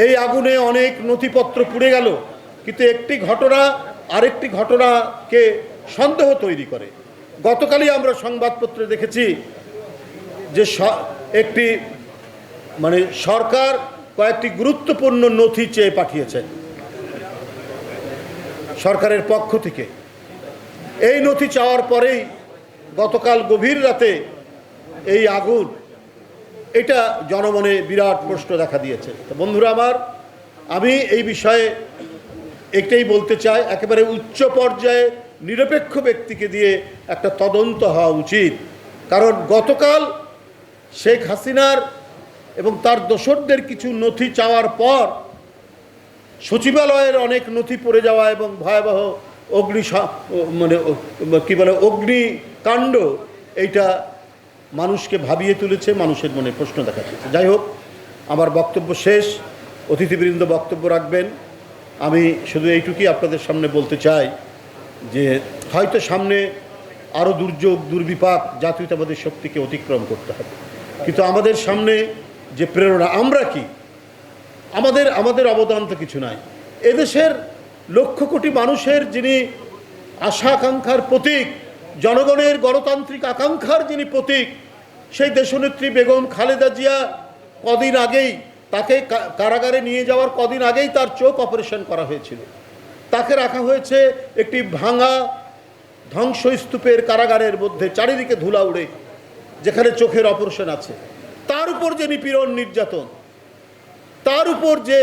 এই আগুনে অনেক নথিপত্র পুড়ে গেল, কিন্তু একটি ঘটনা আরেকটি ঘটনাকে সন্দেহ তৈরি করে। গতকালই আমরা সংবাদপত্রে দেখেছি যে একটি সরকার কয়েকটি গুরুত্বপূর্ণ নথি চেয়ে পাঠিয়েছে সরকারের পক্ষ থেকে। এই নথি চাওয়ার পরেই গতকাল গভীর রাতে এই আগুন, এটা জনমনে বিরাট প্রশ্ন দেখা দিয়েছে। তো বন্ধুরা আমার, আমি এই বিষয়ে একটাই বলতে চাই, একেবারে উচ্চ পর্যায়ে নিরপেক্ষ ব্যক্তিকে দিয়ে একটা তদন্ত হওয়া উচিত। কারণ গতকাল শেখ হাসিনার এবং তার দোসরদের কিছু নথি চাওয়ার পর সচিবালয়ের অনেক নথি পড়ে যাওয়া এবং ভয়াবহ অগ্নিকাণ্ড, এইটা মানুষকে ভাবিয়ে তুলেছে, মানুষের মনে প্রশ্ন দেখা দিয়েছে। যাই হোক, আমার বক্তব্য শেষ, অতিথিবৃন্দ বক্তব্য রাখবেন। আমি শুধু এইটুকুই আপনাদের সামনে বলতে চাই যে হয়তো সামনে আরও দুর্যোগ দুর্বিপাক জাতীয়তাবাদী শক্তিকে অতিক্রম করতে হবে, কিন্তু আমাদের সামনে যে প্রেরণা, আমরা কি, আমাদের অবদান তো কিছু নাই। এদেশের লক্ষ কোটি মানুষের যিনি আশা আকাঙ্ক্ষার প্রতীক, জনগণের গণতান্ত্রিক আকাঙ্ক্ষার যিনি প্রতীক, সেই দেশনেত্রী বেগম খালেদা জিয়া কদিন আগেই, তাকে কারাগারে নিয়ে যাওয়ার কদিন আগেই তার চোখ অপারেশন করা হয়েছিল। তাকে রাখা হয়েছে একটি ভাঙা ধ্বংসস্তূপের কারাগারের মধ্যে, চারিদিকে ধুলা উড়ে, যেখানে চোখের অপারেশন আছে। তার উপর যে নিপীড়ন নির্যাতন, তার উপর যে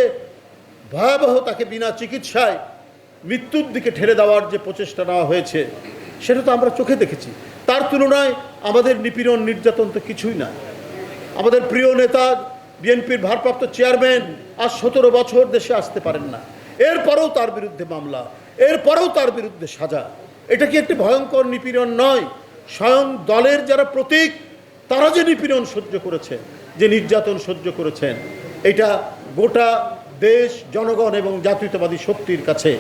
ভয়াবহ, তাকে বিনা চিকিৎসায় মৃত্যুর দিকে ঠেলে দেওয়ার যে প্রচেষ্টা নেওয়া হয়েছে, সেটা তো আমরা চোখে দেখেছি। তার তুলনায় আমাদের নিপীড়ন নির্যাতন তো কিছুই না। আমাদের প্রিয় নেতা, বিএনপির ভারপ্রাপ্ত চেয়ারম্যান আজ 17 বছর দেশে আসতে পারেন না, এরপরেও তার বিরুদ্ধে মামলা, এরপরেও তার বিরুদ্ধে সাজা। এটা কি একটি ভয়ঙ্কর নিপীড়ন নয়? স্বয়ং দলের যারা প্রতীক, তারা যে নিপীড়ন সহ্য করেছে, যে নির্যাতন সহ্য করেছেন, এটা গোটা দেশ, জনগণ এবং জাতীয়তাবাদী শক্তির কাছে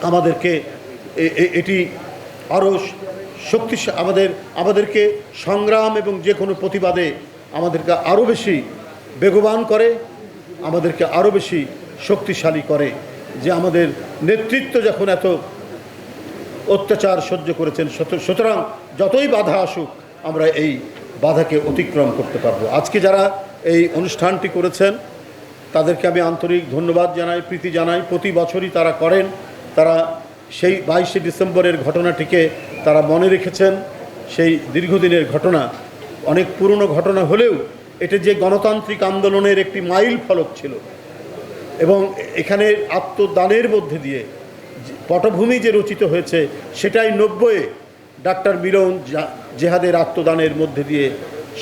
আমাদেরকে এটি আরও আমাদেরকে সংগ্রাম এবং যে কোনো প্রতিবাদে আমাদেরকে আরও বেশি বেগবান করে, আমাদেরকে আরও বেশি শক্তিশালী করে। যে আমাদের নেতৃত্ব যখন এত অত্যাচার সহ্য করেছেন, সুতরাং যতই বাধা আসুক আমরা এই বাধাকে অতিক্রম করতে পারবো। আজকে যারা এই অনুষ্ঠানটি করেছেন তাদেরকে আমি আন্তরিক ধন্যবাদ জানাই, প্রীতি জানাই। প্রতি বছরই তারা করেন, তারা সেই 22শে ডিসেম্বরের ঘটনাটিকে তারা মনে রেখেছেন। সেই দীর্ঘদিনের ঘটনা, অনেক পুরনো ঘটনা হলেও এটা যে গণতান্ত্রিক আন্দোলনের একটি মাইল ফলক ছিল, এবং এখানে আত্মদানের মধ্যে দিয়ে পটভূমি যে রচিত হয়েছে, সেটাই 90-এ ডাক্তার মিলন জেহাদের আত্মদানের মধ্যে দিয়ে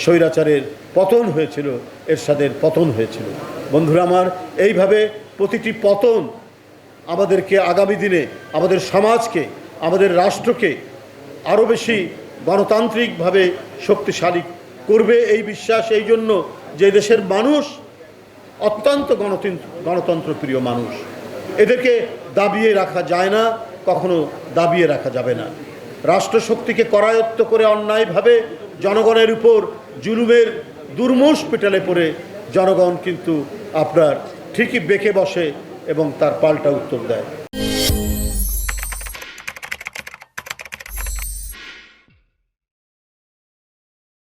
স্বৈরাচারের পতন হয়েছিল, এরশাদের পতন হয়েছিল। বন্ধুরা আমার, এইভাবে প্রতিটি পতন আমাদেরকে আগামী দিনে আমাদের সমাজকে, আমাদের রাষ্ট্রকে আরও বেশি গণতান্ত্রিকভাবে শক্তিশালী করবে, এই বিশ্বাস। এই জন্য যে দেশের মানুষ অত্যন্ত গণতন্ত্রপ্রিয় মানুষ, এদেরকে দাবিয়ে রাখা যায় না, কখনো দাবিয়ে রাখা যাবে না। রাষ্ট্রশক্তিকে করায়ত্ত করে অন্যায়ভাবে জনগণের উপর জুলুমের দুর্মুষ পেটালে পড়ে জনগণ কিন্তু আপনার ঠিকই বেঁকে বসে এবং তার পাল্টা উত্তর দেয়।